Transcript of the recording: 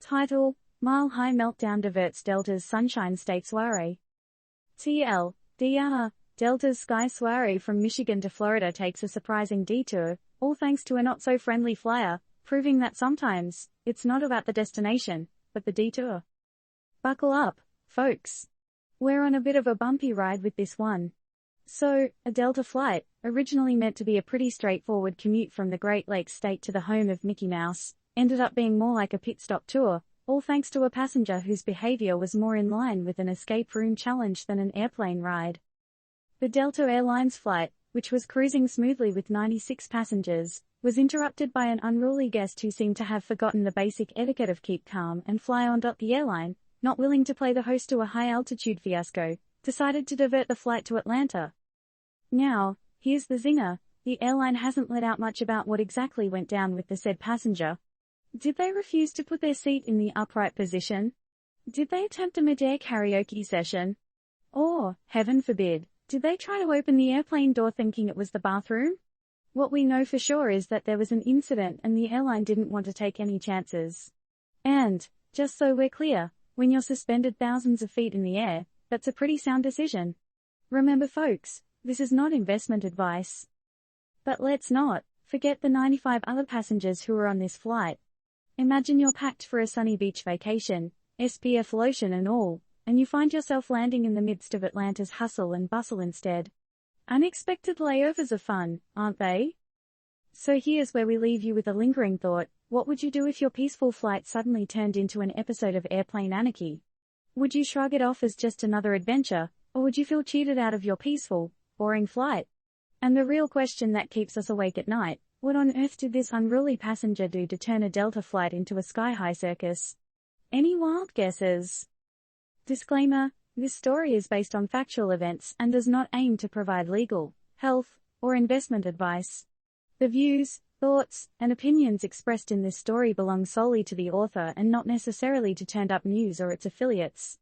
Title: Mile High Meltdown Diverts Delta's Sunshine State Soiree. TLDR: Delta's Sky Soiree from Michigan to Florida takes a surprising detour, all thanks to a not-so-friendly flyer, proving that sometimes, it's not about the destination, but the detour. Buckle up, folks. We're on a bit of a bumpy ride with this one. So, a Delta flight, originally meant to be a pretty straightforward commute from the Great Lakes state to the home of Mickey Mouse, ended up being more like a pit stop tour, all thanks to a passenger whose behavior was more in line with an escape room challenge than an airplane ride. The Delta Airlines flight, which was cruising smoothly with 96 passengers, was interrupted by an unruly guest who seemed to have forgotten the basic etiquette of keep calm and fly on. The airline, not willing to play the host to a high-altitude fiasco, decided to divert the flight to Atlanta. Now, here's the zinger: the airline hasn't let out much about what exactly went down with the said passenger. Did they refuse to put their seat in the upright position? Did they attempt a mid-air karaoke session? Or, heaven forbid, did they try to open the airplane door thinking it was the bathroom? What we know for sure is that there was an incident and the airline didn't want to take any chances. And, just so we're clear, when you're suspended thousands of feet in the air, that's a pretty sound decision. Remember folks, this is not investment advice. But let's not forget the 95 other passengers who were on this flight. Imagine you're packed for a sunny beach vacation, SPF lotion and all, and you find yourself landing in the midst of Atlanta's hustle and bustle instead. Unexpected layovers are fun, aren't they? So here's where we leave you with a lingering thought: what would you do if your peaceful flight suddenly turned into an episode of airplane anarchy? Would you shrug it off as just another adventure, or would you feel cheated out of your peaceful, boring flight? And the real question that keeps us awake at night: what on earth did this unruly passenger do to turn a Delta flight into a sky-high circus? Any wild guesses? Disclaimer: this story is based on factual events and does not aim to provide legal, health, or investment advice. The views, thoughts, and opinions expressed in this story belong solely to the author and not necessarily to Turned Up News or its affiliates.